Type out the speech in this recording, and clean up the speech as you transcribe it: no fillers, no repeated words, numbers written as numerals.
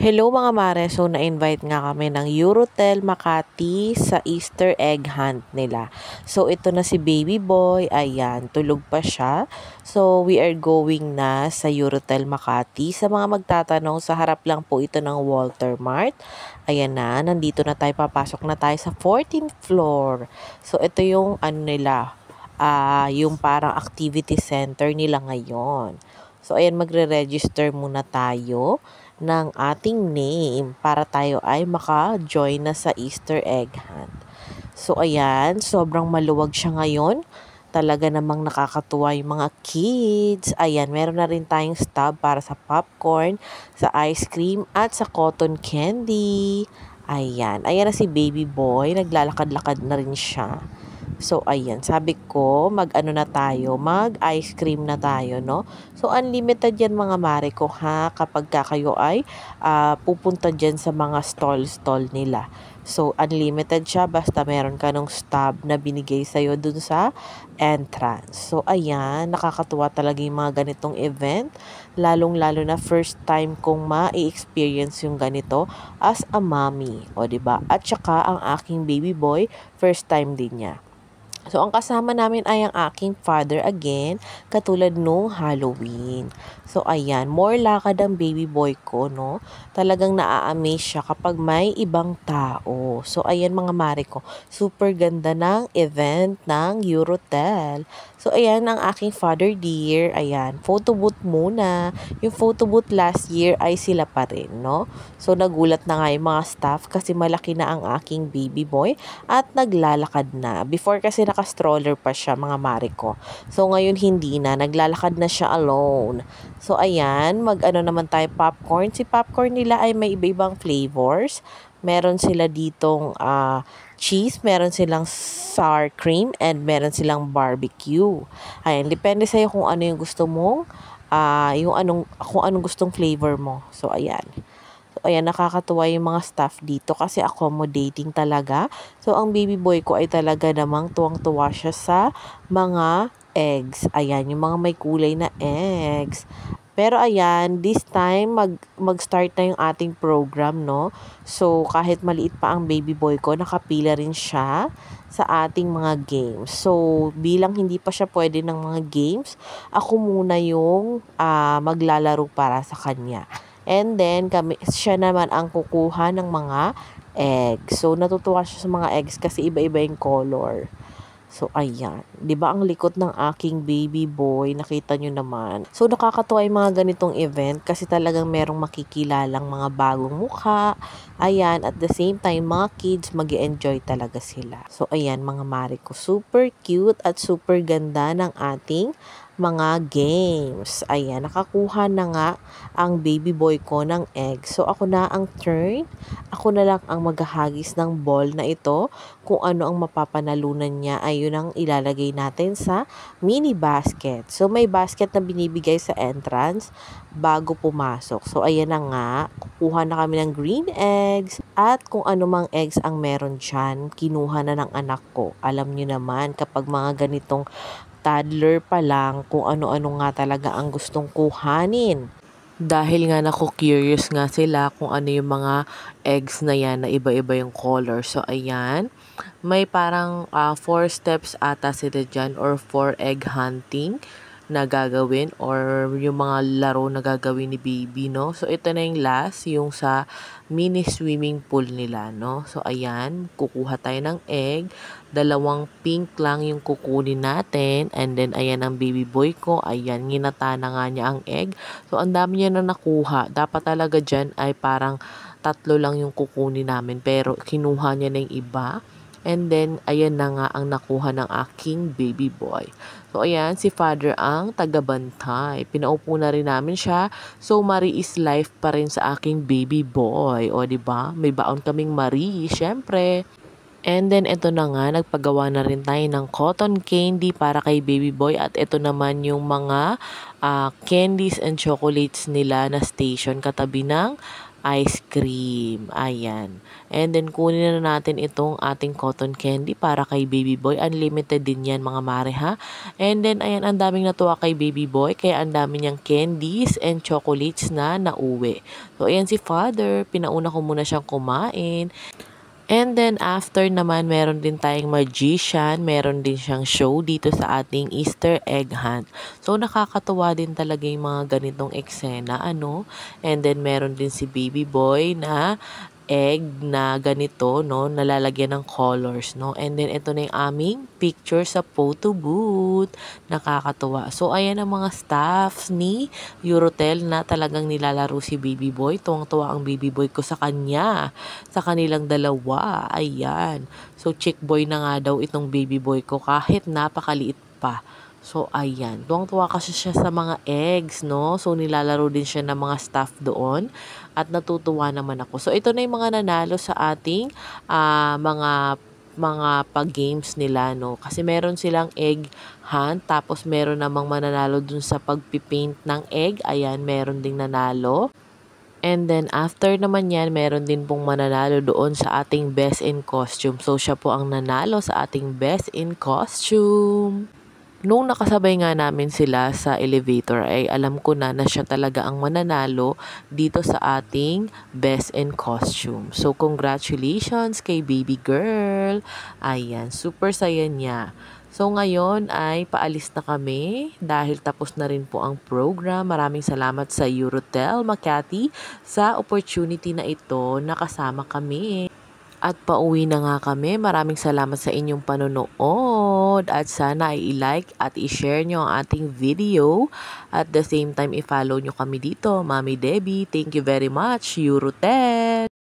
Hello mga mare, so na-invite nga kami ng Eurotel Makati sa Easter egg hunt nila. So ito na si baby boy, ayan, tulog pa siya. So we are going na sa Eurotel Makati. Sa mga magtatanong, sa harap lang po ito ng Walter Mart. Ayan na, nandito na tayo, papasok na tayo sa 14th floor. So ito yung ano nila, yung parang activity center nila ngayon. So ayan, magre-register muna tayo ng ating name para tayo ay maka-join na sa Easter egg hunt. So ayan, sobrang maluwag siya ngayon. Talaga namang nakakatuwa yung mga kids. Ayan, meron na rin tayong stub para sa popcorn, sa ice cream, at sa cotton candy. Ayan, ayan na si baby boy. Naglalakad-lakad na rin siya. So, ayan, sabi ko, mag-ano na tayo, mag-ice cream na tayo, no? So, unlimited yan mga mare ko, ha? Kapag kayo ay pupunta dyan sa mga stall nila. So, unlimited siya, basta meron ka nung stub na binigay sa'yo dun sa entrance. So, ayan, nakakatuwa talaga yung mga ganitong event. Lalong-lalo na first time kong ma-experience yung ganito as a mommy. O, diba? At saka, ang aking baby boy, first time din niya. So, ang kasama namin ay ang aking father again, katulad nung Halloween. So, ayan, more lakad ang baby boy ko, no? Talagang naa-amaze siya kapag may ibang tao. So, ayan mga mare ko, super ganda ng event ng Eurotel. So, ayan ang aking father dear. Ayan, photo booth muna. Yung photo booth last year ay sila pa rin, no? So, nagulat na nga yung mga staff kasi malaki na ang aking baby boy at naglalakad na. Before kasi naka-stroller pa siya mga mare ko. So, ngayon hindi na. Naglalakad na siya alone. So, ayan, mag-ano naman tayo popcorn. Si popcorn nila ay may iba-ibang flavors. Meron sila ditong cheese, meron silang sour cream, and meron silang barbecue. Ayan, depende sa'yo kung ano yung gusto mong, kung anong gustong flavor mo. So, ayan. So, ayan, nakakatuwa yung mga staff dito kasi accommodating talaga. So, ang baby boy ko ay talaga namang tuwang-tuwa siya sa mga eggs. Ayan, yung mga may kulay na eggs. Pero ayan, this time mag-start na yung ating program, no? So, kahit maliit pa ang baby boy ko, nakapila rin siya sa ating mga games. So, bilang hindi pa siya pwede ng mga games, ako muna yung maglalaro para sa kanya. And then, siya naman ang kukuha ng mga eggs. So, natutuwa siya sa mga eggs kasi iba-iba yung color. So, ayan. 'Di ba ang likot ng aking baby boy? Nakita nyo naman. So, nakakatuwa yung mga ganitong event kasi talagang merong makikilalang mga bagong mukha. Ayan. At the same time, mga kids, mag-enjoy talaga sila. So, ayan mga mare ko. Super cute at super ganda ng ating mga games. Ayan, nakakuha na nga ang baby boy ko ng egg. So, ako na ang turn. Ako na lang ang maghahagis ng ball na ito. Kung ano ang mapapanalunan niya ay yun ang ilalagay natin sa mini basket. So, may basket na binibigay sa entrance bago pumasok. So, ayan na nga. Kukuha na kami ng green eggs at kung ano mang eggs ang meron dyan, kinuha na ng anak ko. Alam niyo naman, kapag mga ganitong toddler pa lang, kung ano-ano nga talaga ang gustong kuhanin. Dahil nga curious nga sila kung ano yung mga eggs na yan na iba-iba yung color. So, ayan. May parang 4 steps ata sila dyan or 4 egg hunting na gagawin or yung mga laro na gagawin ni baby, no? So, ito na yung last, yung sa mini swimming pool nila, no? So, ayan, kukuha tayo ng egg. 2 pink lang yung kukunin natin. And then, ayan ang baby boy ko. Ayan, ginata na nga niya ang egg. So, ang dami niya na nakuha. Dapat talaga dyan ay parang 3 lang yung kukunin namin. Pero, kinuha niya na yung iba. And then, ayan na nga ang nakuha ng aking baby boy. So, ayan, si father ang tagabantay. Pinaupo na rin namin siya. So, Marie is life pa rin sa aking baby boy. O, diba? May baon kaming Marie, syempre. And then, ito na nga, nagpagawa na rin tayo ng cotton candy para kay baby boy. At ito naman yung mga candies and chocolates nila na station katabi ng ice cream. Ayan. And then, kunin na natin itong ating cotton candy para kay baby boy. Unlimited din yan mga mare ha. And then, ayan, ang daming natuwa kay baby boy. Kaya ang dami niyang candies and chocolates na nauwi. So, ayan si father. Pinauna ko muna siyang kumain. And then, after naman, meron din tayong magician. Meron din siyang show dito sa ating Easter egg hunt. So, nakakatuwa din talaga yung mga ganitong eksena, ano? And then, meron din si baby boy na egg na ganito, no, nalalagyan ng colors, no. And then, ito na yung aming picture sa photo booth. Nakakatuwa. So, ayan ang mga staffs ni Eurotel na talagang nilalaro si baby boy. Tuwang-tuwa ang baby boy ko sa kanya. Sa kanilang dalawa. Ayan. So, chick boy na nga daw itong baby boy ko kahit napakaliit pa. So, ayan. Tuwang-tuwa kasi siya sa mga eggs, no? So, nilalaro din siya ng mga staff doon. At natutuwa naman ako. So, ito na yung mga nanalo sa ating mga pag-games nila, no? Kasi meron silang egg hunt. Tapos, meron namang mananalo dun sa pagpipaint ng egg. Ayan, meron ding nanalo. And then, after naman yan, meron din pong mananalo doon sa ating best in costume. So, siya po ang nanalo sa ating best in costume. Nung nakasabay nga namin sila sa elevator ay alam ko na siya talaga ang mananalo dito sa ating best in costume. So, congratulations kay baby girl. Ayan, super saya niya. So, ngayon ay paalis na kami dahil tapos na rin po ang program. Maraming salamat sa Eurotel Makati sa opportunity na ito na kasama kami. At pauwi na nga kami. Maraming salamat sa inyong panonood. At sana ay i-like at i-share nyo ang ating video. At the same time, i-follow nyo kami dito. Mami Debbie, thank you very much. Eurotel!